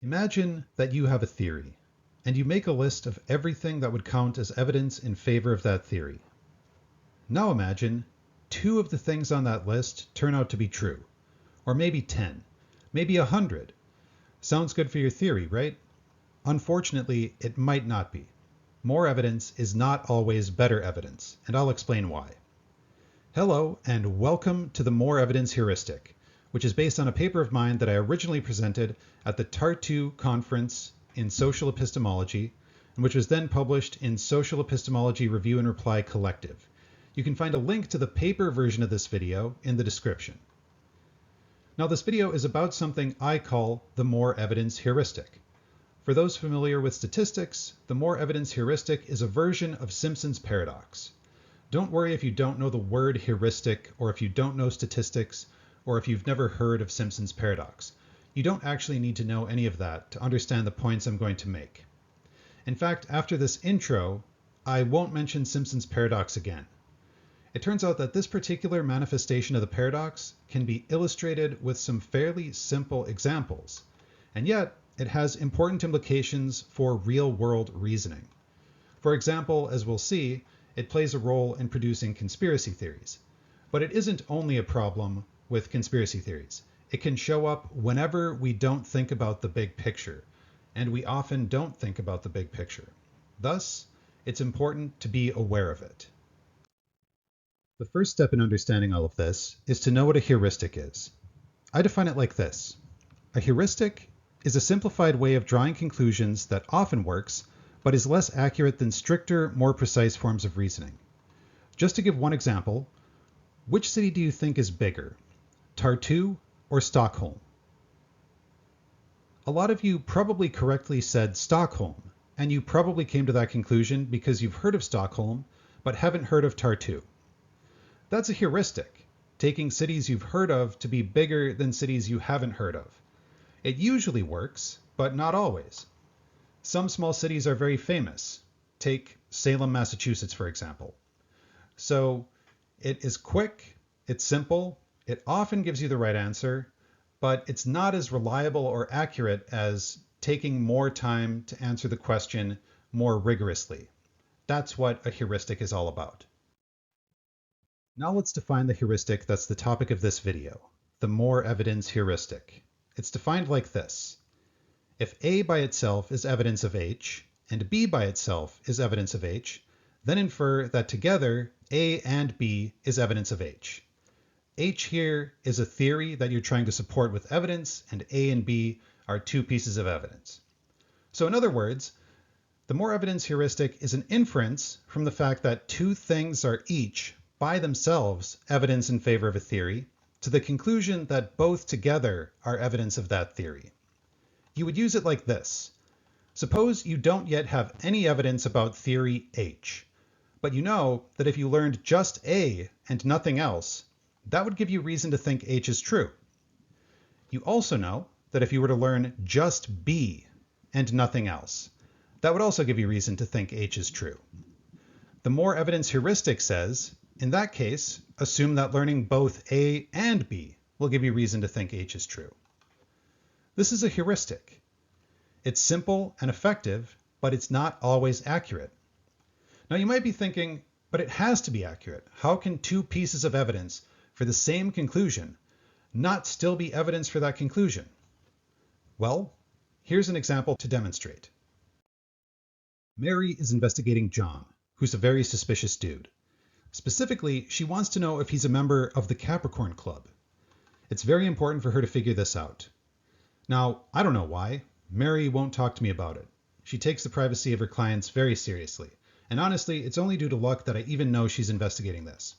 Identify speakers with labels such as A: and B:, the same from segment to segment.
A: Imagine that you have a theory, and you make a list of everything that would count as evidence in favor of that theory. Now imagine 2 of the things on that list turn out to be true, or maybe 10, maybe 100. Sounds good for your theory, right? Unfortunately, it might not be. More evidence is not always better evidence, and I'll explain why. Hello, and welcome to the More Evidence Heuristic, which is based on a paper of mine that I originally presented at the Tartu Conference in Social Epistemology, and which was then published in Social Epistemology Review and Reply Collective. You can find a link to the paper version of this video in the description. Now, this video is about something I call the more evidence heuristic. For those familiar with statistics, the more evidence heuristic is a version of Simpson's paradox. Don't worry if you don't know the word heuristic, or if you don't know statistics, or if you've never heard of Simpson's paradox. You don't actually need to know any of that to understand the points I'm going to make. In fact, after this intro, I won't mention Simpson's paradox again. It turns out that this particular manifestation of the paradox can be illustrated with some fairly simple examples, and yet it has important implications for real-world reasoning. For example, as we'll see, it plays a role in producing conspiracy theories. But it isn't only a problem with conspiracy theories. It can show up whenever we don't think about the big picture, and we often don't think about the big picture. Thus, it's important to be aware of it. The first step in understanding all of this is to know what a heuristic is. I define it like this. A heuristic is a simplified way of drawing conclusions that often works, but is less accurate than stricter, more precise forms of reasoning. Just to give one example, which city do you think is bigger, Tartu or Stockholm? A lot of you probably correctly said Stockholm, and you probably came to that conclusion because you've heard of Stockholm, but haven't heard of Tartu. That's a heuristic, taking cities you've heard of to be bigger than cities you haven't heard of. It usually works, but not always. Some small cities are very famous. Take Salem, Massachusetts, for example. So it is quick, it's simple, it often gives you the right answer, but it's not as reliable or accurate as taking more time to answer the question more rigorously. That's what a heuristic is all about. Now let's define the heuristic that's the topic of this video, the more evidence heuristic. It's defined like this. If A by itself is evidence of H, and B by itself is evidence of H, then infer that together A and B is evidence of H. H here is a theory that you're trying to support with evidence, and A and B are 2 pieces of evidence. So in other words, the more evidence heuristic is an inference from the fact that 2 things are each, by themselves, evidence in favor of a theory, to the conclusion that both together are evidence of that theory. You would use it like this. Suppose you don't yet have any evidence about theory H, but you know that if you learned just A and nothing else, that would give you reason to think H is true. You also know that if you were to learn just B and nothing else, that would also give you reason to think H is true. The more evidence heuristic says, in that case, assume that learning both A and B will give you reason to think H is true. This is a heuristic. It's simple and effective, but it's not always accurate. Now you might be thinking, but it has to be accurate. How can 2 pieces of evidence for the same conclusion not still be evidence for that conclusion? Well, here's an example to demonstrate. Mary is investigating John, who's a very suspicious dude. Specifically, she wants to know if he's a member of the Capricorn Club. It's very important for her to figure this out. Now, I don't know why. Mary won't talk to me about it. She takes the privacy of her clients very seriously. And honestly, it's only due to luck that I even know she's investigating this.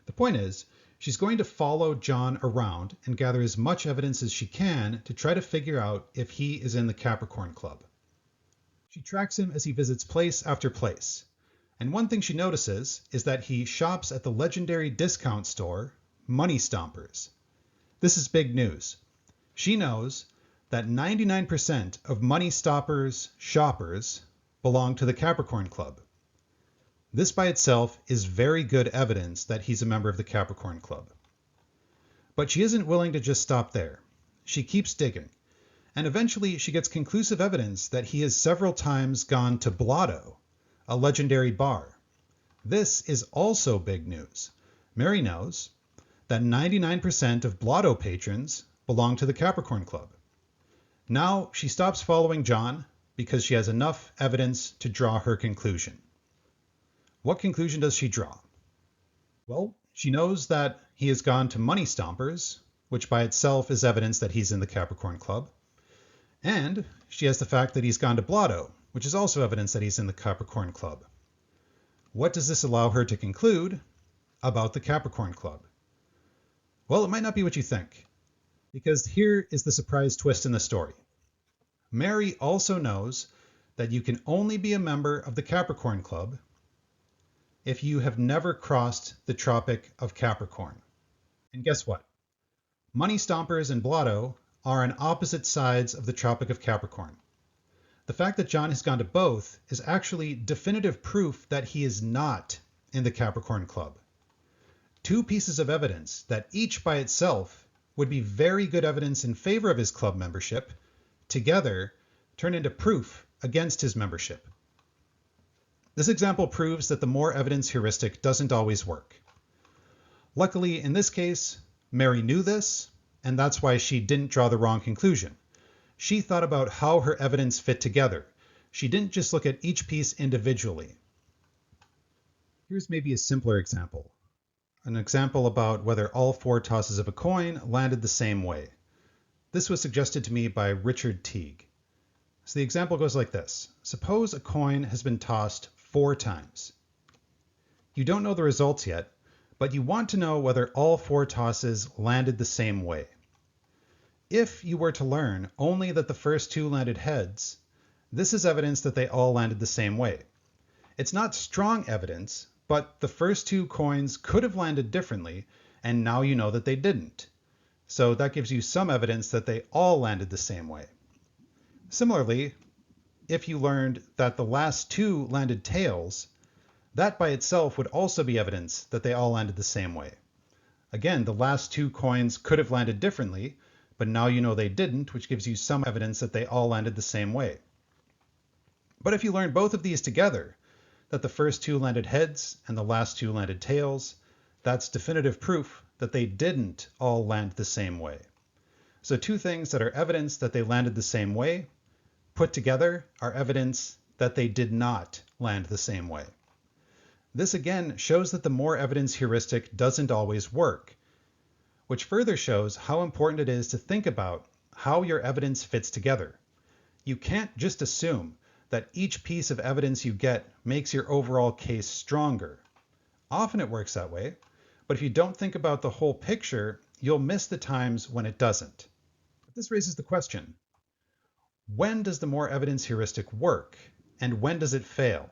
A: The point is, she's going to follow John around and gather as much evidence as she can to try to figure out if he is in the Capricorn Club. She tracks him as he visits place after place. And one thing she notices is that he shops at the legendary discount store, Money Stompers. This is big news. She knows that 99% of Money Stompers shoppers belong to the Capricorn Club. This by itself is very good evidence that he's a member of the Capricorn Club. But she isn't willing to just stop there. She keeps digging, And eventually she gets conclusive evidence that he has several times gone to Blotto, a legendary bar. This is also big news. Mary knows that 99% of Blotto patrons belong to the Capricorn Club. Now she stops following John because she has enough evidence to draw her conclusion. What conclusion does she draw? Well, she knows that he has gone to Money Stompers, which by itself is evidence that he's in the Capricorn Club. And she has the fact that he's gone to Blotto, which is also evidence that he's in the Capricorn Club. What does this allow her to conclude about the Capricorn Club? Well, it might not be what you think, because here is the surprise twist in the story. Mary also knows that you can only be a member of the Capricorn Club if you have never crossed the Tropic of Capricorn. And guess what? Money Stompers and Blotto are on opposite sides of the Tropic of Capricorn. The fact that John has gone to both is actually definitive proof that he is not in the Capricorn Club. Two pieces of evidence that each by itself would be very good evidence in favor of his club membership, together turn into proof against his membership. This example proves that the more evidence heuristic doesn't always work. Luckily, in this case, Mary knew this, and that's why she didn't draw the wrong conclusion. She thought about how her evidence fit together. She didn't just look at each piece individually. Here's maybe a simpler example. An example about whether all four tosses of a coin landed the same way. This was suggested to me by Richard Teague. So the example goes like this. Suppose a coin has been tossed 4 times. You don't know the results yet, but you want to know whether all 4 tosses landed the same way. If you were to learn only that the first 2 landed heads, this is evidence that they all landed the same way. It's not strong evidence, but the first 2 coins could have landed differently, and now you know that they didn't. So that gives you some evidence that they all landed the same way. Similarly, if you learned that the last 2 landed tails, that by itself would also be evidence that they all landed the same way. Again, the last 2 coins could have landed differently, but now you know they didn't, which gives you some evidence that they all landed the same way. But if you learn both of these together, that the first 2 landed heads and the last 2 landed tails, that's definitive proof that they didn't all land the same way. So 2 things that are evidence that they landed the same way, put together, are evidence that they did not land the same way. This again shows that the more evidence heuristic doesn't always work, which further shows how important it is to think about how your evidence fits together. You can't just assume that each piece of evidence you get makes your overall case stronger. Often it works that way, but if you don't think about the whole picture, you'll miss the times when it doesn't. But this raises the question, when does the more evidence heuristic work, and when does it fail?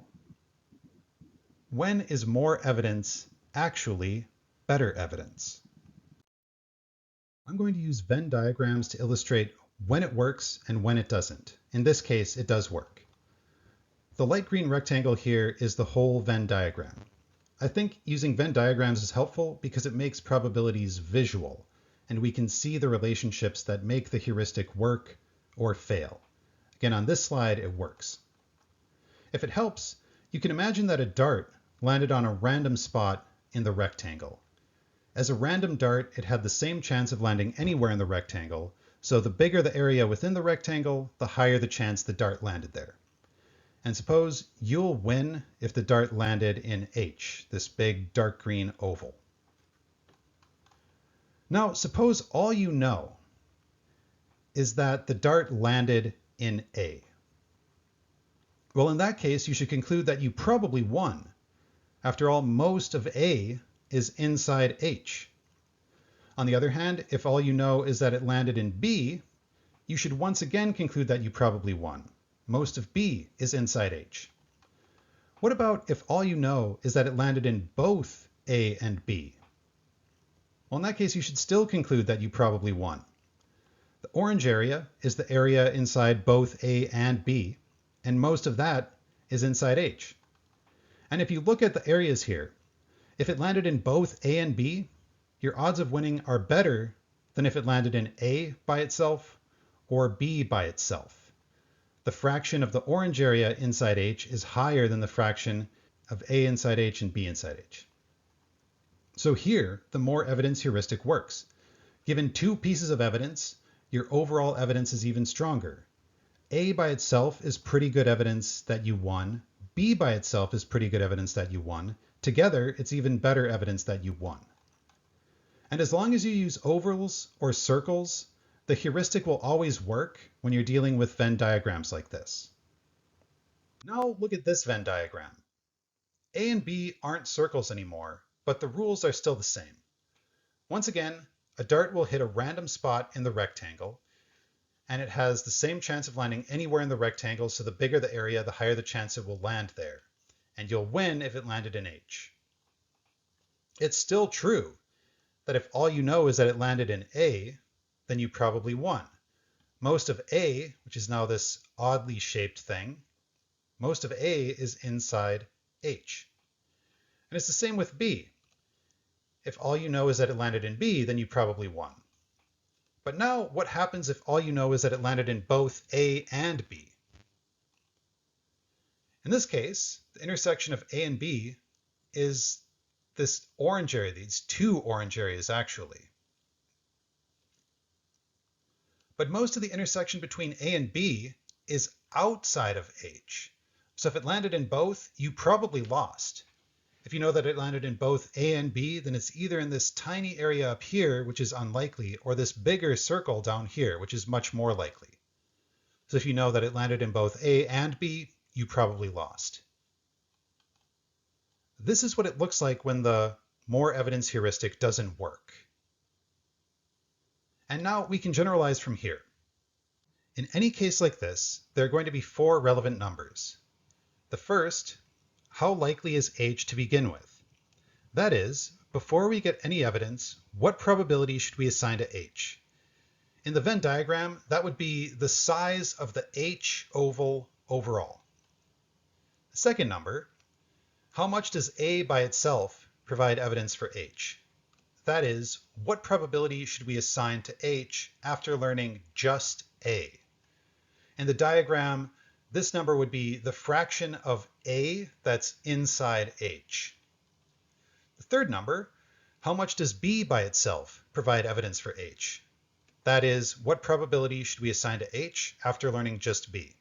A: When is more evidence actually better evidence? I'm going to use Venn diagrams to illustrate when it works and when it doesn't. In this case, it does work. The light green rectangle here is the whole Venn diagram. I think using Venn diagrams is helpful because it makes probabilities visual, and we can see the relationships that make the heuristic work or fail. Again, on this slide, it works. If it helps, you can imagine that a dart landed on a random spot in the rectangle. As a random dart, it had the same chance of landing anywhere in the rectangle, so the bigger the area within the rectangle, the higher the chance the dart landed there. And suppose you'll win if the dart landed in H, this big dark green oval. Now, suppose all you know is that the dart landed in A. Well, in that case, you should conclude that you probably won. After all, most of A is inside H. On the other hand, if all you know is that it landed in B, you should once again conclude that you probably won. Most of B is inside H. What about if all you know is that it landed in both A and B? Well, in that case, you should still conclude that you probably won. The orange area is the area inside both A and B, and most of that is inside H. And if you look at the areas here, if it landed in both A and B, your odds of winning are better than if it landed in A by itself or B by itself. The fraction of the orange area inside H is higher than the fraction of A inside H and B inside H. So here, the more evidence heuristic works. Given two pieces of evidence, your overall evidence is even stronger. A by itself is pretty good evidence that you won. B by itself is pretty good evidence that you won. Together, it's even better evidence that you won. And as long as you use ovals or circles, the heuristic will always work when you're dealing with Venn diagrams like this. Now look at this Venn diagram. A and B aren't circles anymore, but the rules are still the same. Once again, a dart will hit a random spot in the rectangle, and it has the same chance of landing anywhere in the rectangle, so the bigger the area, the higher the chance it will land there. And you'll win if it landed in H. It's still true that if all you know is that it landed in A, then you probably won. Most of A, which is now this oddly shaped thing, most of A is inside H. And it's the same with B. If all you know is that it landed in B, then you probably won. But now what happens if all you know is that it landed in both A and B? In this case, the intersection of A and B is this orange area, these two orange areas actually. But most of the intersection between A and B is outside of H. So if it landed in both, you probably lost. If you know that it landed in both A and B, then it's either in this tiny area up here, which is unlikely, or this bigger circle down here, which is much more likely. So if you know that it landed in both A and B, you probably lost. This is what it looks like when the more evidence heuristic doesn't work. And now we can generalize from here. In any case like this, there are going to be four relevant numbers. The first, how likely is H to begin with? That is, before we get any evidence, what probability should we assign to H? In the Venn diagram, that would be the size of the H oval overall. The second number, how much does A by itself provide evidence for H? That is, what probability should we assign to H after learning just A? In the diagram, this number would be the fraction of A that's inside H. The third number, how much does B by itself provide evidence for H? That is, what probability should we assign to H after learning just B?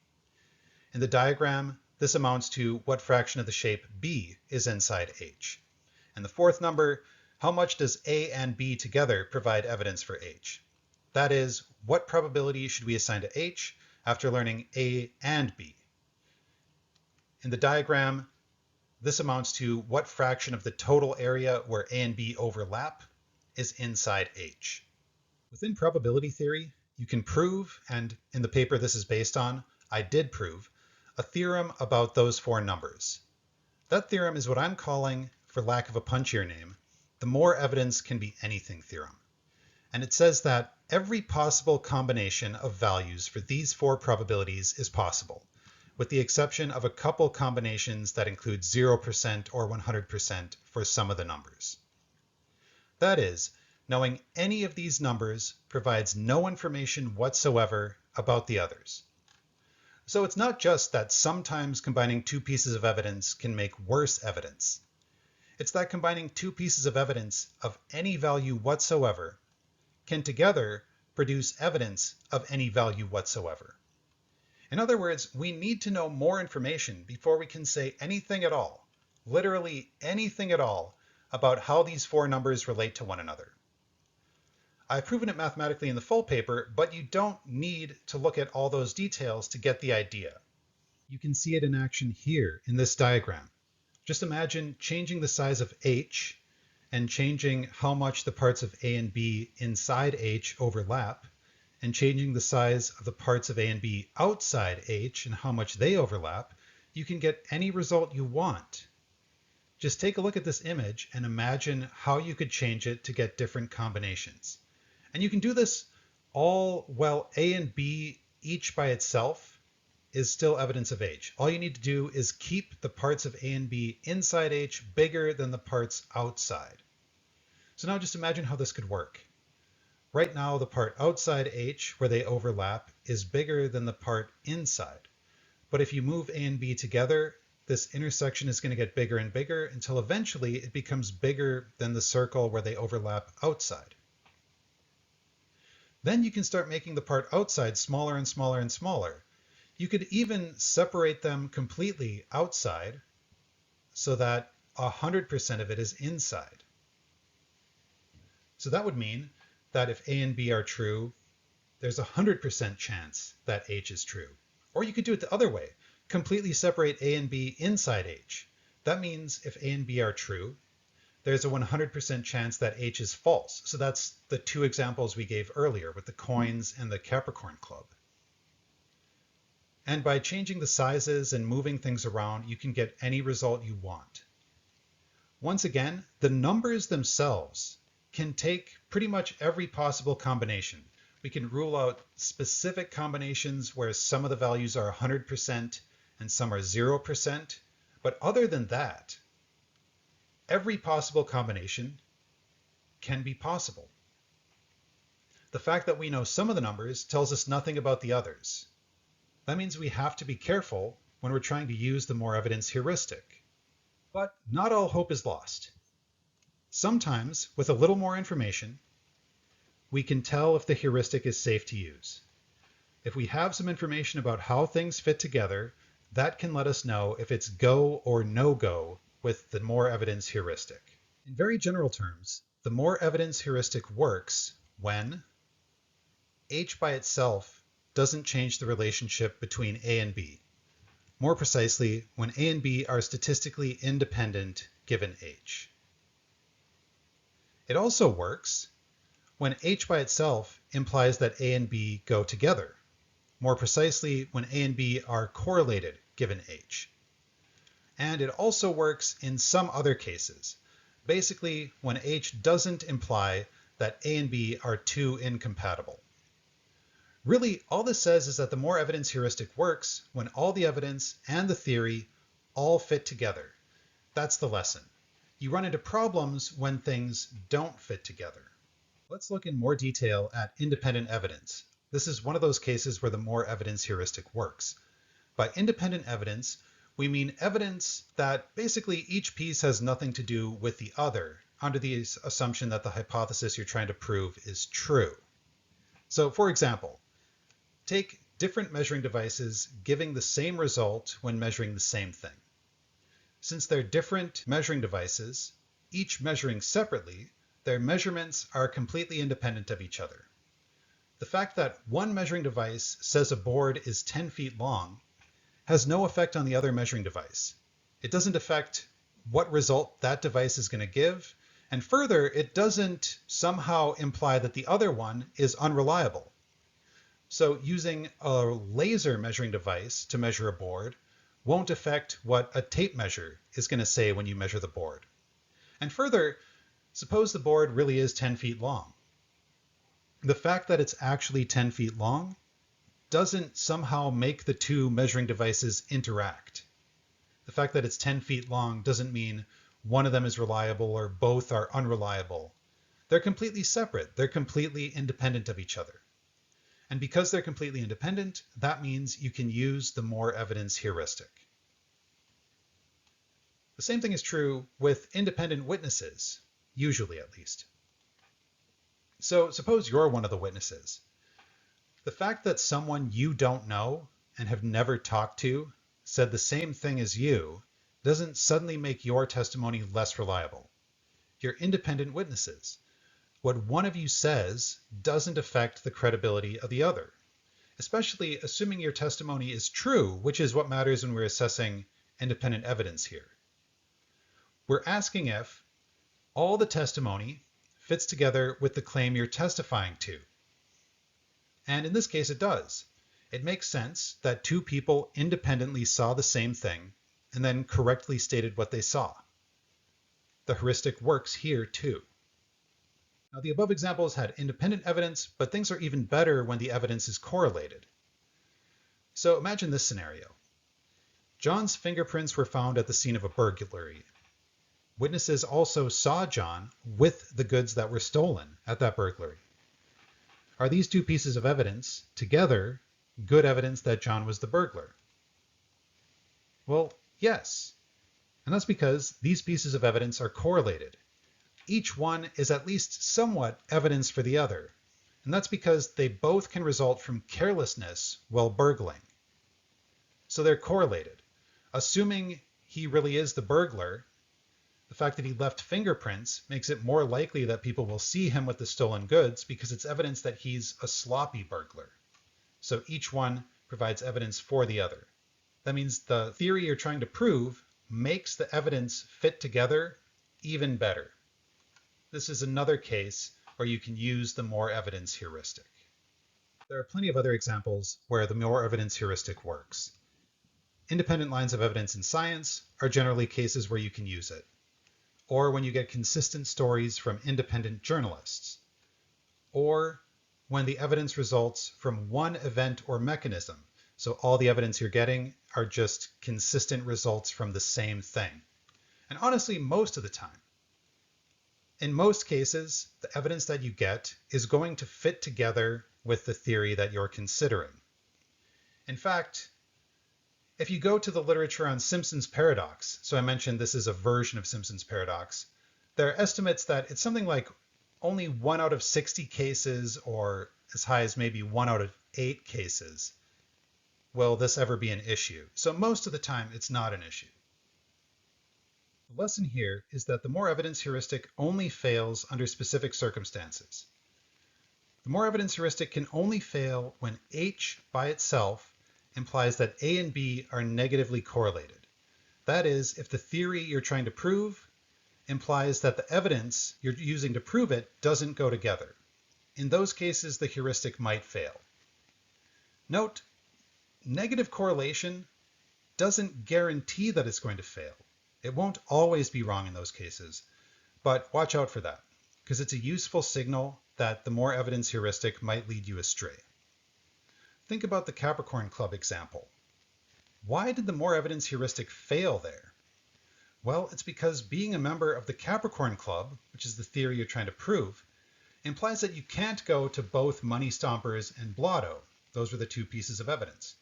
A: In the diagram, this amounts to what fraction of the shape B is inside H. And the fourth number, how much does A and B together provide evidence for H? That is, what probability should we assign to H after learning A and B? In the diagram, this amounts to what fraction of the total area where A and B overlap is inside H. Within probability theory, you can prove, and in the paper this is based on, I did prove, a theorem about those four numbers. That theorem is what I'm calling, for lack of a punchier name, the more evidence can be anything theorem. And it says that every possible combination of values for these four probabilities is possible, with the exception of a couple combinations that include 0% or 100% for some of the numbers. That is, knowing any of these numbers provides no information whatsoever about the others. So it's not just that sometimes combining two pieces of evidence can make worse evidence. It's that combining two pieces of evidence of any value whatsoever can together produce evidence of any value whatsoever. In other words, we need to know more information before we can say anything at all, literally anything at all, about how these four numbers relate to one another. I've proven it mathematically in the full paper, but you don't need to look at all those details to get the idea. You can see it in action here in this diagram. Just imagine changing the size of H and changing how much the parts of A and B inside H overlap, and changing the size of the parts of A and B outside H and how much they overlap. You can get any result you want. Just take a look at this image and imagine how you could change it to get different combinations. And you can do this all while A and B each by itself is still evidence of H. All you need to do is keep the parts of A and B inside H bigger than the parts outside. So now just imagine how this could work. Right now, the part outside H, where they overlap, is bigger than the part inside. But if you move A and B together, this intersection is going to get bigger and bigger until eventually it becomes bigger than the circle where they overlap outside. Then you can start making the part outside smaller and smaller and smaller. You could even separate them completely outside so that 100% of it is inside. So that would mean that if A and B are true, there's a 100% chance that H is true. Or you could do it the other way, completely separate A and B inside H. That means if A and B are true, there's a 100% chance that H is false. So that's the two examples we gave earlier with the coins and the Capricorn club. And by changing the sizes and moving things around, you can get any result you want. Once again, the numbers themselves can take pretty much every possible combination. We can rule out specific combinations where some of the values are 100% and some are 0%. But other than that, every possible combination can be possible. The fact that we know some of the numbers tells us nothing about the others. That means we have to be careful when we're trying to use the more evidence heuristic. But not all hope is lost. Sometimes, with a little more information, we can tell if the heuristic is safe to use. If we have some information about how things fit together, that can let us know if it's go or no-go with the more evidence heuristic. In very general terms, the more evidence heuristic works when H by itself doesn't change the relationship between A and B. More precisely, when A and B are statistically independent given H. It also works when H by itself implies that A and B go together. More precisely, when A and B are correlated given H. And it also works in some other cases. Basically, when H doesn't imply that A and B are too incompatible. Really, all this says is that the more evidence heuristic works when all the evidence and the theory all fit together. That's the lesson. You run into problems when things don't fit together. Let's look in more detail at independent evidence. This is one of those cases where the more evidence heuristic works. By independent evidence, we mean evidence that basically each piece has nothing to do with the other, under the assumption that the hypothesis you're trying to prove is true. So, for example, take different measuring devices giving the same result when measuring the same thing. Since they're different measuring devices, each measuring separately, their measurements are completely independent of each other. The fact that one measuring device says a board is 10 feet long has no effect on the other measuring device. It doesn't affect what result that device is going to give, and further, it doesn't somehow imply that the other one is unreliable. So using a laser measuring device to measure a board won't affect what a tape measure is going to say when you measure the board. And further, suppose the board really is 10 feet long. The fact that it's actually 10 feet long doesn't somehow make the two measuring devices interact. The fact that it's 10 feet long doesn't mean one of them is reliable or both are unreliable. They're completely separate. They're completely independent of each other. And because they're completely independent, that means you can use the more evidence heuristic. The same thing is true with independent witnesses, usually at least. So suppose you're one of the witnesses. The fact that someone you don't know and have never talked to said the same thing as you doesn't suddenly make your testimony less reliable. You're independent witnesses. What one of you says doesn't affect the credibility of the other, especially assuming your testimony is true, which is what matters when we're assessing independent evidence here. We're asking if all the testimony fits together with the claim you're testifying to. And in this case, it does. It makes sense that two people independently saw the same thing and then correctly stated what they saw. The heuristic works here too. Now, the above examples had independent evidence, but things are even better when the evidence is correlated. So imagine this scenario. John's fingerprints were found at the scene of a burglary. Witnesses also saw John with the goods that were stolen at that burglary. Are these two pieces of evidence together good evidence that John was the burglar? Well, yes. And that's because these pieces of evidence are correlated. Each one is at least somewhat evidence for the other. And that's because they both can result from carelessness while burgling. So they're correlated. Assuming he really is the burglar, the fact that he left fingerprints makes it more likely that people will see him with the stolen goods because it's evidence that he's a sloppy burglar. So each one provides evidence for the other. That means the theory you're trying to prove makes the evidence fit together even better. This is another case where you can use the more evidence heuristic. There are plenty of other examples where the more evidence heuristic works. Independent lines of evidence in science are generally cases where you can use it, or when you get consistent stories from independent journalists, or when the evidence results from one event or mechanism. So all the evidence you're getting are just consistent results from the same thing. And honestly, most of the time. In most cases, the evidence that you get is going to fit together with the theory that you're considering. In fact, if you go to the literature on Simpson's paradox, so I mentioned this is a version of Simpson's paradox, there are estimates that it's something like only 1 out of 60 cases, or as high as maybe 1 out of 8 cases, will this ever be an issue. So most of the time, it's not an issue. The lesson here is that the more evidence heuristic only fails under specific circumstances. The more evidence heuristic can only fail when H by itself implies that A and B are negatively correlated. That is, if the theory you're trying to prove implies that the evidence you're using to prove it doesn't go together. In those cases, the heuristic might fail. Note, negative correlation doesn't guarantee that it's going to fail. It won't always be wrong in those cases, but watch out for that, because it's a useful signal that the more evidence heuristic might lead you astray. Think about the Capricorn Club example. Why did the more evidence heuristic fail there? Well, it's because being a member of the Capricorn Club, which is the theory you're trying to prove, implies that you can't go to both Money Stompers and Blotto. Those were the two pieces of evidence.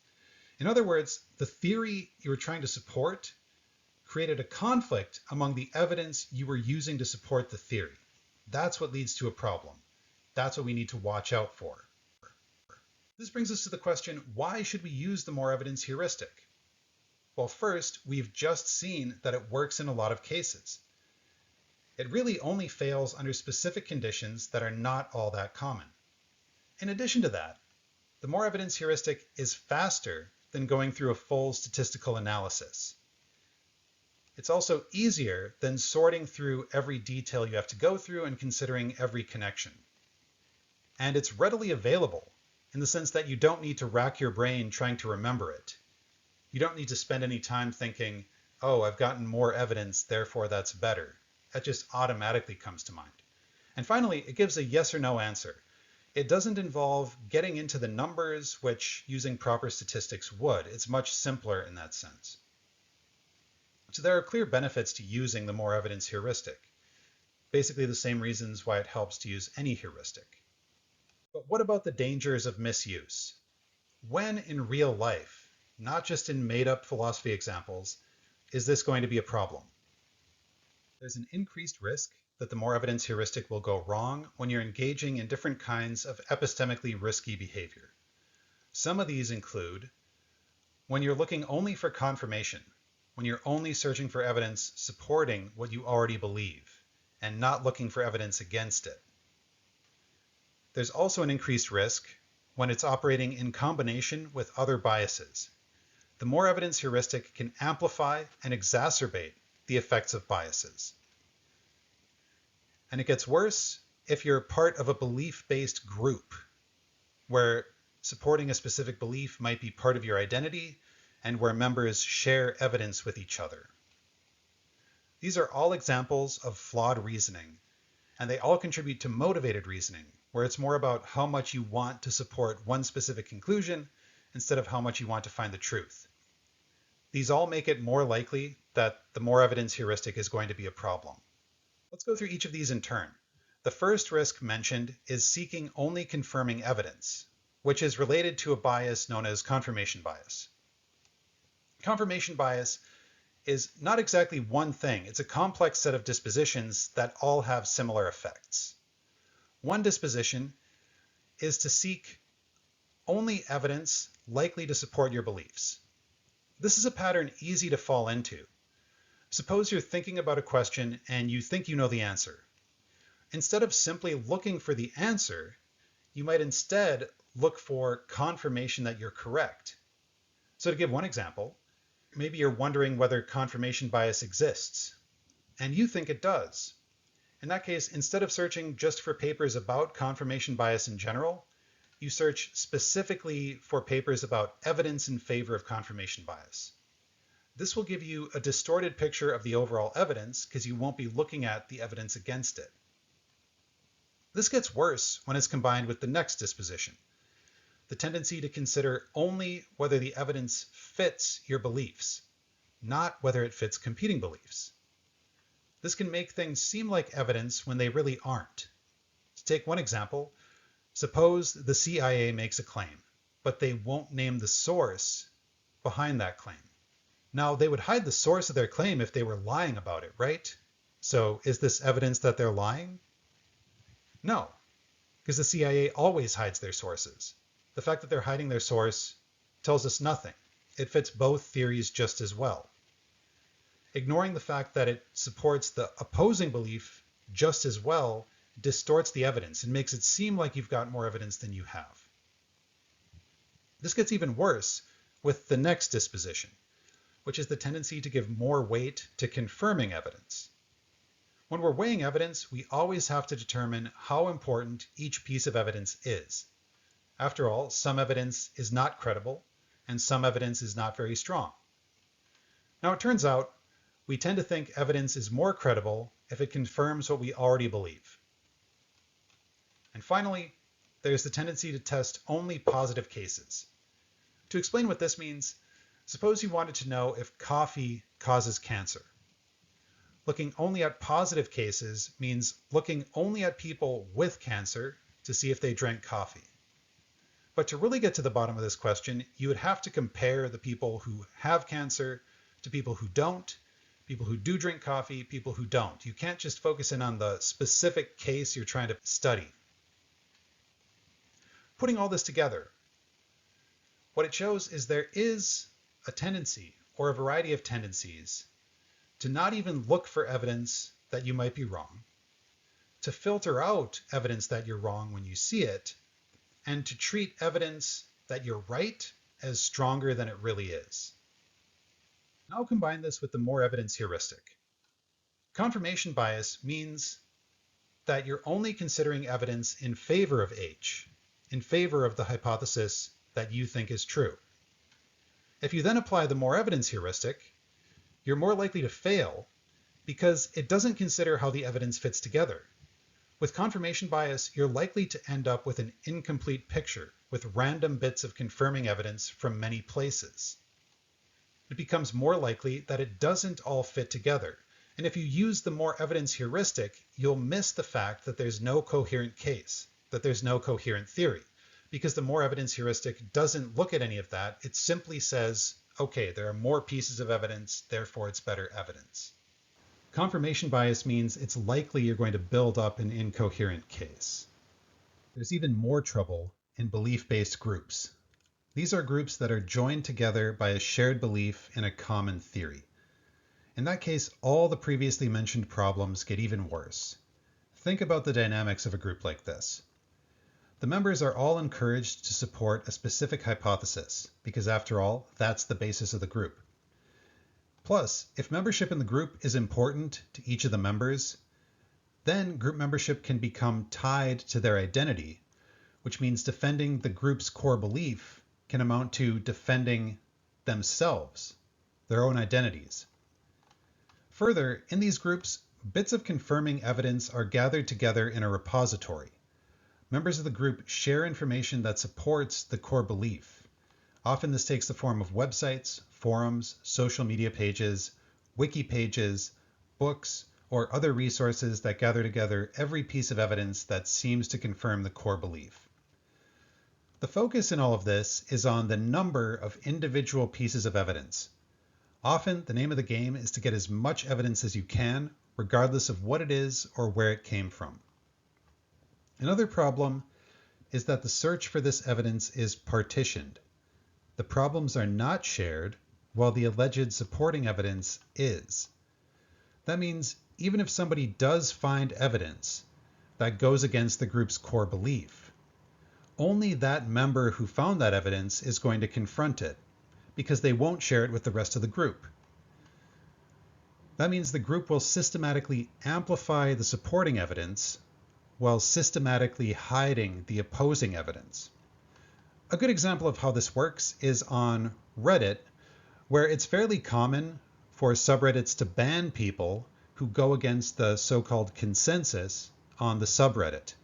A: In other words, the theory you were trying to support created a conflict among the evidence you were using to support the theory. That's what leads to a problem. That's what we need to watch out for. This brings us to the question, why should we use the more evidence heuristic? Well, first, we've just seen that it works in a lot of cases. It really only fails under specific conditions that are not all that common. In addition to that, the more evidence heuristic is faster than going through a full statistical analysis. It's also easier than sorting through every detail you have to go through and considering every connection. And it's readily available in the sense that you don't need to rack your brain trying to remember it. You don't need to spend any time thinking, oh, I've gotten more evidence, therefore that's better. That just automatically comes to mind. And finally, it gives a yes or no answer. It doesn't involve getting into the numbers, which using proper statistics would. It's much simpler in that sense. So there are clear benefits to using the more evidence heuristic. Basically the same reasons why it helps to use any heuristic. But what about the dangers of misuse? When in real life, not just in made-up philosophy examples, is this going to be a problem? There's an increased risk that the more evidence heuristic will go wrong when you're engaging in different kinds of epistemically risky behavior. Some of these include when you're looking only for confirmation, when you're only searching for evidence supporting what you already believe and not looking for evidence against it. There's also an increased risk when it's operating in combination with other biases. The more evidence heuristic can amplify and exacerbate the effects of biases. And it gets worse if you're part of a belief-based group where supporting a specific belief might be part of your identity and where members share evidence with each other. These are all examples of flawed reasoning, and they all contribute to motivated reasoning, where it's more about how much you want to support one specific conclusion instead of how much you want to find the truth. These all make it more likely that the more evidence heuristic is going to be a problem. Let's go through each of these in turn. The first risk mentioned is seeking only confirming evidence, which is related to a bias known as confirmation bias. Confirmation bias is not exactly one thing. It's a complex set of dispositions that all have similar effects. One disposition is to seek only evidence likely to support your beliefs. This is a pattern easy to fall into. Suppose you're thinking about a question and you think you know the answer. Instead of simply looking for the answer, you might instead look for confirmation that you're correct. So to give one example, maybe you're wondering whether confirmation bias exists, and you think it does. In that case, instead of searching just for papers about confirmation bias in general, you search specifically for papers about evidence in favor of confirmation bias. This will give you a distorted picture of the overall evidence because you won't be looking at the evidence against it. This gets worse when it's combined with the next disposition, the tendency to consider only whether the evidence fits your beliefs, not whether it fits competing beliefs. This can make things seem like evidence when they really aren't. To take one example, suppose the CIA makes a claim, but they won't name the source behind that claim. Now, they would hide the source of their claim if they were lying about it, right? So is this evidence that they're lying? No, because the CIA always hides their sources. The fact that they're hiding their source tells us nothing. It fits both theories just as well. Ignoring the fact that it supports the opposing belief just as well distorts the evidence and makes it seem like you've got more evidence than you have. This gets even worse with the next disposition, which is the tendency to give more weight to confirming evidence. When we're weighing evidence, we always have to determine how important each piece of evidence is. After all, some evidence is not credible, and some evidence is not very strong. Now, it turns out we tend to think evidence is more credible if it confirms what we already believe. And finally, there's the tendency to test only positive cases. To explain what this means, suppose you wanted to know if coffee causes cancer. Looking only at positive cases means looking only at people with cancer to see if they drank coffee. But to really get to the bottom of this question, you would have to compare the people who have cancer to people who don't, people who do drink coffee, people who don't. You can't just focus in on the specific case you're trying to study. Putting all this together, what it shows is there is a tendency or a variety of tendencies to not even look for evidence that you might be wrong, to filter out evidence that you're wrong when you see it, and to treat evidence that you're right as stronger than it really is. Now combine this with the more evidence heuristic. Confirmation bias means that you're only considering evidence in favor of H, in favor of the hypothesis that you think is true. If you then apply the more evidence heuristic, you're more likely to fail because it doesn't consider how the evidence fits together. With confirmation bias, you're likely to end up with an incomplete picture with random bits of confirming evidence from many places. It becomes more likely that it doesn't all fit together. And if you use the more evidence heuristic, you'll miss the fact that there's no coherent case, that there's no coherent theory, because the more evidence heuristic doesn't look at any of that. It simply says, okay, there are more pieces of evidence, therefore it's better evidence. Confirmation bias means it's likely you're going to build up an incoherent case. There's even more trouble in belief-based groups. These are groups that are joined together by a shared belief in a common theory. In that case, all the previously mentioned problems get even worse. Think about the dynamics of a group like this. The members are all encouraged to support a specific hypothesis, because after all, that's the basis of the group. Plus, if membership in the group is important to each of the members, then group membership can become tied to their identity, which means defending the group's core belief can amount to defending themselves, their own identities. Further, in these groups, bits of confirming evidence are gathered together in a repository. Members of the group share information that supports the core belief. Often this takes the form of websites, forums, social media pages, wiki pages, books, or other resources that gather together every piece of evidence that seems to confirm the core belief. The focus in all of this is on the number of individual pieces of evidence. Often, the name of the game is to get as much evidence as you can, regardless of what it is or where it came from. Another problem is that the search for this evidence is partitioned. The problems are not shared, while the alleged supporting evidence is. That means even if somebody does find evidence that goes against the group's core belief, only that member who found that evidence is going to confront it, because they won't share it with the rest of the group. That means the group will systematically amplify the supporting evidence while systematically hiding the opposing evidence. A good example of how this works is on Reddit, where it's fairly common for subreddits to ban people who go against the so-called consensus on the subreddit.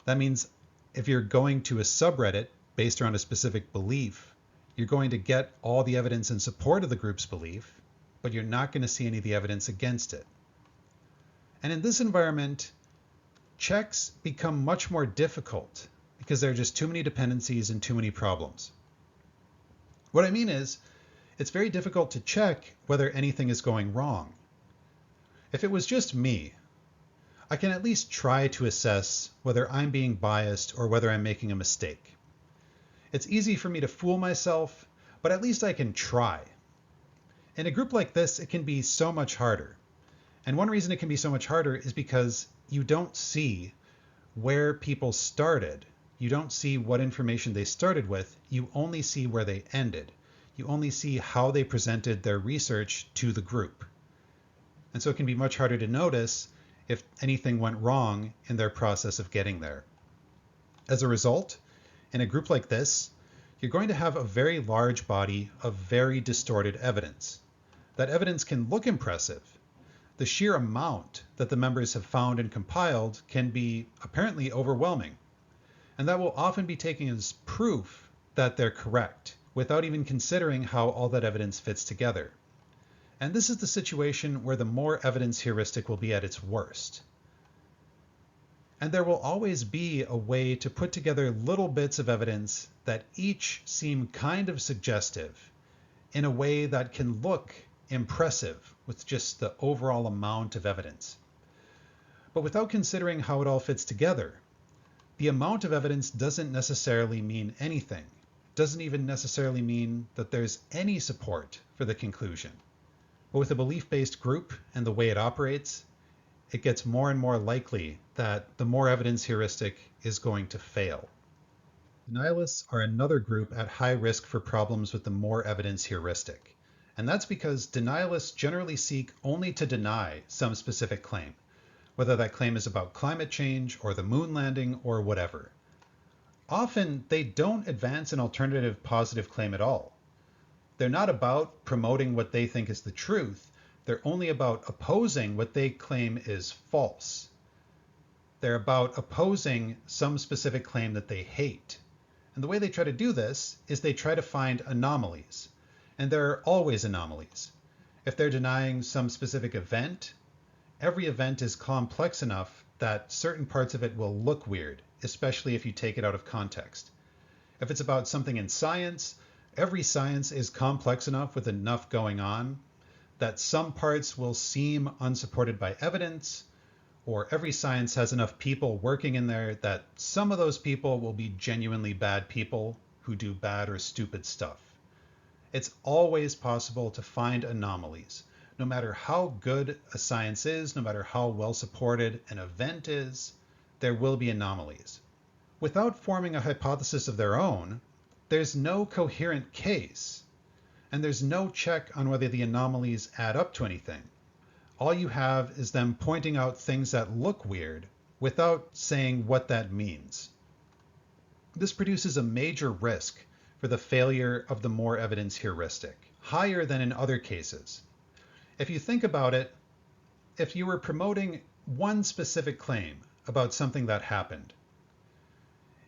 A: That means if you're going to a subreddit based around a specific belief, you're going to get all the evidence in support of the group's belief, but you're not going to see any of the evidence against it. And in this environment, checks become much more difficult because there are just too many dependencies and too many problems. What I mean is, it's very difficult to check whether anything is going wrong. If it was just me, I can at least try to assess whether I'm being biased or whether I'm making a mistake. It's easy for me to fool myself, but at least I can try. In a group like this, it can be so much harder. And one reason it can be so much harder is because you don't see where people started. You don't see what information they started with. You only see where they ended. You only see how they presented their research to the group. And so it can be much harder to notice if anything went wrong in their process of getting there. As a result, in a group like this, you're going to have a very large body of very distorted evidence. That evidence can look impressive. The sheer amount that the members have found and compiled can be apparently overwhelming. And that will often be taken as proof that they're correct, without even considering how all that evidence fits together. And this is the situation where the more evidence heuristic will be at its worst. And there will always be a way to put together little bits of evidence that each seem kind of suggestive in a way that can look impressive with just the overall amount of evidence. But without considering how it all fits together, the amount of evidence doesn't necessarily mean anything. It doesn't even necessarily mean that there's any support for the conclusion. But with a belief-based group and the way it operates, it gets more and more likely that the more evidence heuristic is going to fail. Denialists are another group at high risk for problems with the more evidence heuristic. And that's because denialists generally seek only to deny some specific claim, whether that claim is about climate change or the moon landing or whatever. Often, they don't advance an alternative positive claim at all. They're not about promoting what they think is the truth. They're only about opposing what they claim is false. They're about opposing some specific claim that they hate. And the way they try to do this is they try to find anomalies. And there are always anomalies. If they're denying some specific event, every event is complex enough that certain parts of it will look weird, especially if you take it out of context. If it's about something in science, every science is complex enough with enough going on that some parts will seem unsupported by evidence, or every science has enough people working in there that some of those people will be genuinely bad people who do bad or stupid stuff. It's always possible to find anomalies. No matter how good a science is, no matter how well supported an event is, there will be anomalies. Without forming a hypothesis of their own, there's no coherent case, and there's no check on whether the anomalies add up to anything. All you have is them pointing out things that look weird without saying what that means. This produces a major risk for the failure of the more evidence heuristic, higher than in other cases. If you think about it, if you were promoting one specific claim about something that happened,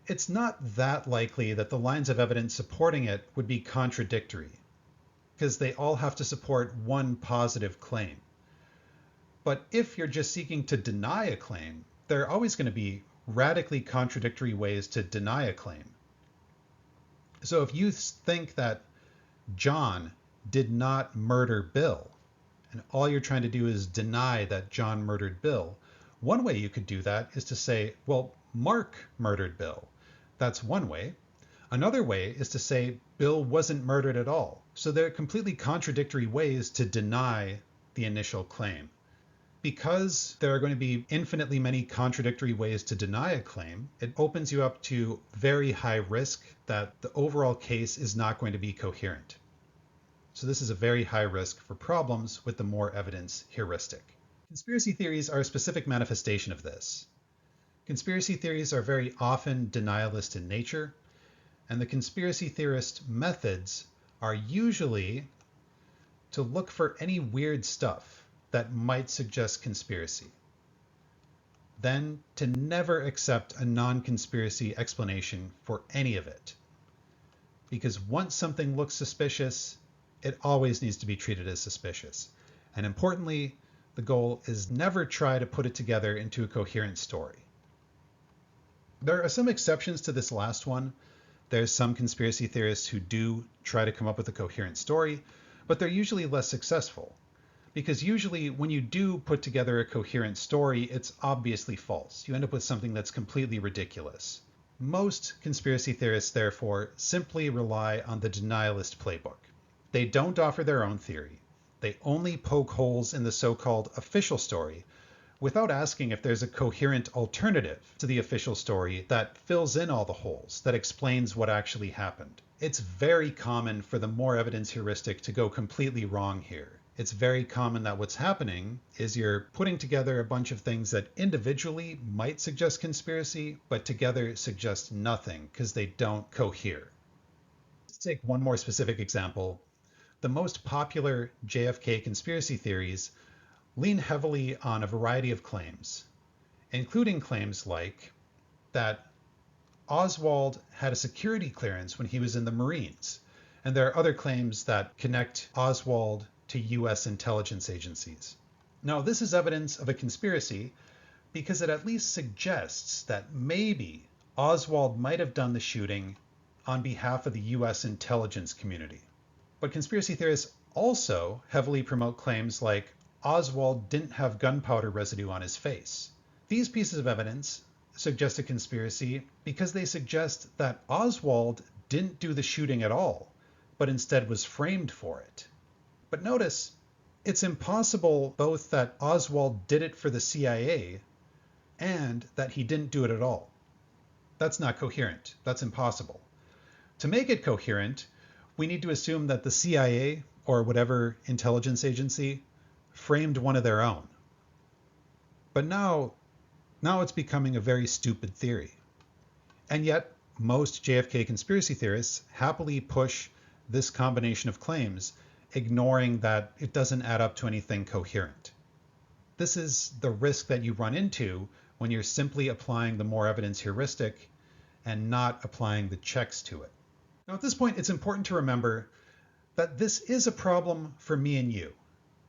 A: it's not that likely that the lines of evidence supporting it would be contradictory, because they all have to support one positive claim. But if you're just seeking to deny a claim, there are always going to be radically contradictory ways to deny a claim. So if you think that John did not murder Bill, and all you're trying to do is deny that John murdered Bill, one way you could do that is to say, well, Mark murdered Bill. That's one way. Another way is to say Bill wasn't murdered at all. So there are completely contradictory ways to deny the initial claim. Because there are going to be infinitely many contradictory ways to deny a claim, it opens you up to very high risk that the overall case is not going to be coherent. So this is a very high risk for problems with the more evidence heuristic. Conspiracy theories are a specific manifestation of this. Conspiracy theories are very often denialist in nature, and the conspiracy theorist methods are usually to look for any weird stuff that might suggest conspiracy. Then to never accept a non-conspiracy explanation for any of it. Because once something looks suspicious, it always needs to be treated as suspicious. And importantly, the goal is never try to put it together into a coherent story. There are some exceptions to this last one. There's some conspiracy theorists who do try to come up with a coherent story, but they're usually less successful. Because usually when you do put together a coherent story, it's obviously false. You end up with something that's completely ridiculous. Most conspiracy theorists, therefore, simply rely on the denialist playbook. They don't offer their own theory. They only poke holes in the so-called official story without asking if there's a coherent alternative to the official story that fills in all the holes, that explains what actually happened. It's very common for the more evidence heuristic to go completely wrong here. It's very common that what's happening is you're putting together a bunch of things that individually might suggest conspiracy, but together suggest nothing because they don't cohere. Let's take one more specific example. The most popular JFK conspiracy theories lean heavily on a variety of claims, including claims like that Oswald had a security clearance when he was in the Marines. And there are other claims that connect Oswald to US intelligence agencies. Now, this is evidence of a conspiracy because it at least suggests that maybe Oswald might have done the shooting on behalf of the US intelligence community. But conspiracy theorists also heavily promote claims like Oswald didn't have gunpowder residue on his face. These pieces of evidence suggest a conspiracy because they suggest that Oswald didn't do the shooting at all, but instead was framed for it. But notice, it's impossible both that Oswald did it for the CIA and that he didn't do it at all. That's not coherent. That's impossible. To make it coherent, we need to assume that the CIA or whatever intelligence agency framed one of their own. But now it's becoming a very stupid theory. And yet, most JFK conspiracy theorists happily push this combination of claims, ignoring that it doesn't add up to anything coherent. This is the risk that you run into when you're simply applying the more evidence heuristic and not applying the checks to it. Now, at this point, it's important to remember that this is a problem for me and you.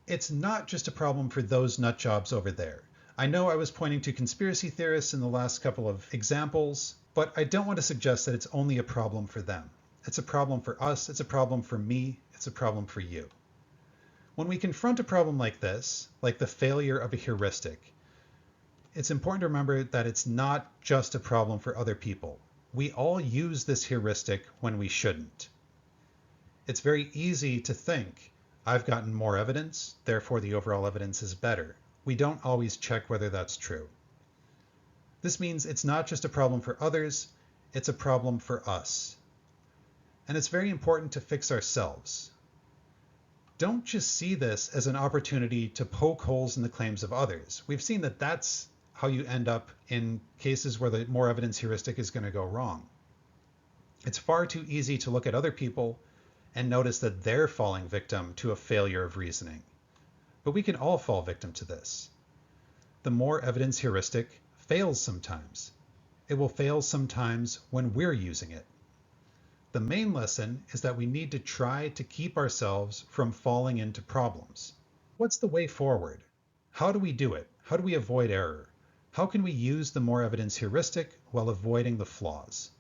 A: It's not just a problem for those nut jobs over there. I know I was pointing to conspiracy theorists in the last couple of examples, but I don't want to suggest that it's only a problem for them. It's a problem for us, it's a problem for me, it's a problem for you. When we confront a problem like this, like the failure of a heuristic, it's important to remember that it's not just a problem for other people. We all use this heuristic when we shouldn't. It's very easy to think, I've gotten more evidence, therefore the overall evidence is better. We don't always check whether that's true. This means it's not just a problem for others, it's a problem for us. And it's very important to fix ourselves. Don't just see this as an opportunity to poke holes in the claims of others. We've seen that that's how you end up in cases where the more evidence heuristic is going to go wrong. It's far too easy to look at other people and notice that they're falling victim to a failure of reasoning. But we can all fall victim to this. The more evidence heuristic fails sometimes. It will fail sometimes when we're using it. The main lesson is that we need to try to keep ourselves from falling into problems. What's the way forward? How do we do it? How do we avoid error? How can we use the more evidence heuristic while avoiding the flaws?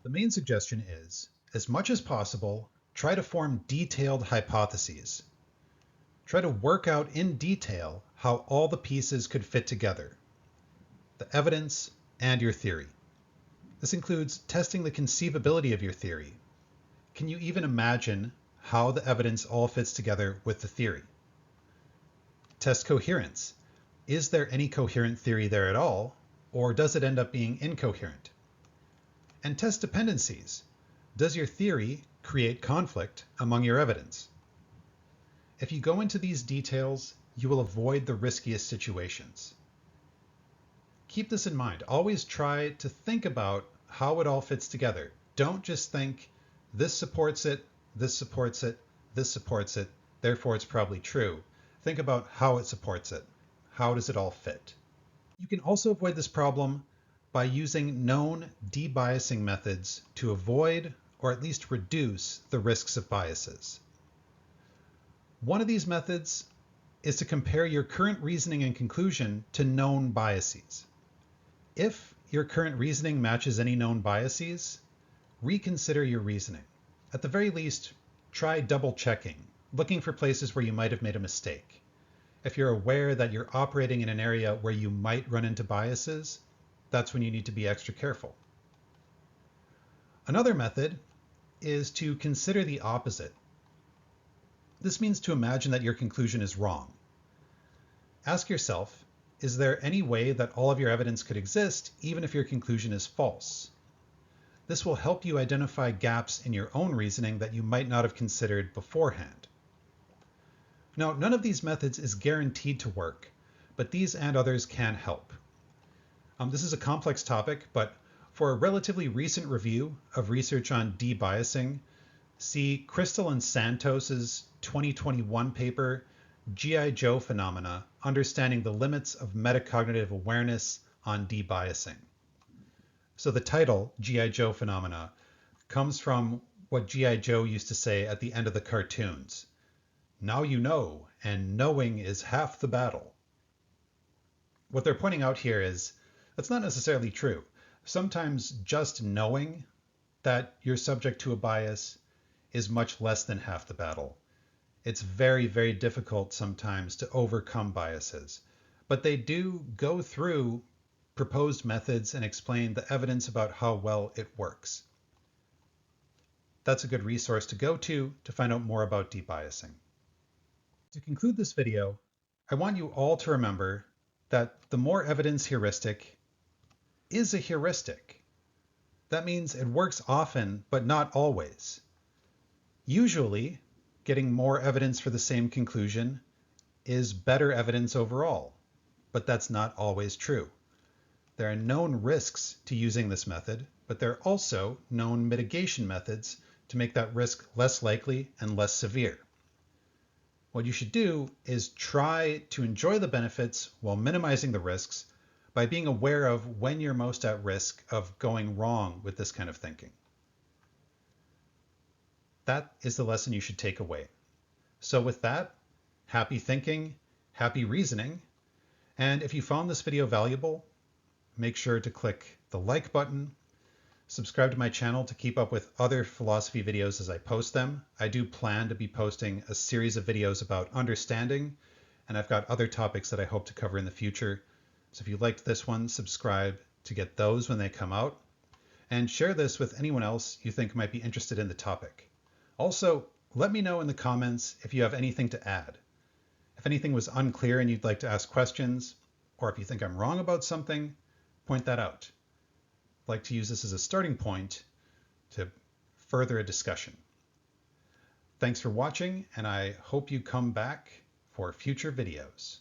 A: The main suggestion is, as much as possible, try to form detailed hypotheses. Try to work out in detail how all the pieces could fit together, the evidence and your theory. This includes testing the conceivability of your theory. Can you even imagine how the evidence all fits together with the theory? Test coherence. Is there any coherent theory there at all, or does it end up being incoherent? And test dependencies. Does your theory create conflict among your evidence? If you go into these details, you will avoid the riskiest situations. Keep this in mind. Always try to think about how it all fits together. Don't just think, this supports it, this supports it, this supports it, therefore it's probably true. Think about how it supports it. How does it all fit? You can also avoid this problem by using known debiasing methods to avoid or at least reduce the risks of biases. One of these methods is to compare your current reasoning and conclusion to known biases. If your current reasoning matches any known biases, reconsider your reasoning. At the very least, try double checking, looking for places where you might have made a mistake. If you're aware that you're operating in an area where you might run into biases, that's when you need to be extra careful. Another method is to consider the opposite. This means to imagine that your conclusion is wrong. Ask yourself, is there any way that all of your evidence could exist even if your conclusion is false? This will help you identify gaps in your own reasoning that you might not have considered beforehand. Now, none of these methods is guaranteed to work, but these and others can help. This is a complex topic, but for a relatively recent review of research on debiasing, see Crystal and Santos's 2021 paper, G.I. Joe Phenomena, Understanding the Limits of Metacognitive Awareness on Debiasing. So the title, G.I. Joe Phenomena, comes from what G.I. Joe used to say at the end of the cartoons. Now you know, and knowing is half the battle. What they're pointing out here is that's not necessarily true. Sometimes just knowing that you're subject to a bias is much less than half the battle. It's very, very difficult sometimes to overcome biases, but they do go through proposed methods and explain the evidence about how well it works. That's a good resource to go to find out more about debiasing. To conclude this video, I want you all to remember that the more evidence heuristic is a heuristic. That means it works often, but not always. Usually, getting more evidence for the same conclusion is better evidence overall, but that's not always true. There are known risks to using this method, but there are also known mitigation methods to make that risk less likely and less severe. What you should do is try to enjoy the benefits while minimizing the risks by being aware of when you're most at risk of going wrong with this kind of thinking. That is the lesson you should take away. So with that, happy thinking, happy reasoning, and if you found this video valuable, make sure to click the like button, subscribe to my channel to keep up with other philosophy videos as I post them. I do plan to be posting a series of videos about understanding, and I've got other topics that I hope to cover in the future. So if you liked this one, subscribe to get those when they come out, and share this with anyone else you think might be interested in the topic. Also, let me know in the comments if you have anything to add. If anything was unclear and you'd like to ask questions, or if you think I'm wrong about something, point that out. I'd like to use this as a starting point to further a discussion. Thanks for watching, and I hope you come back for future videos.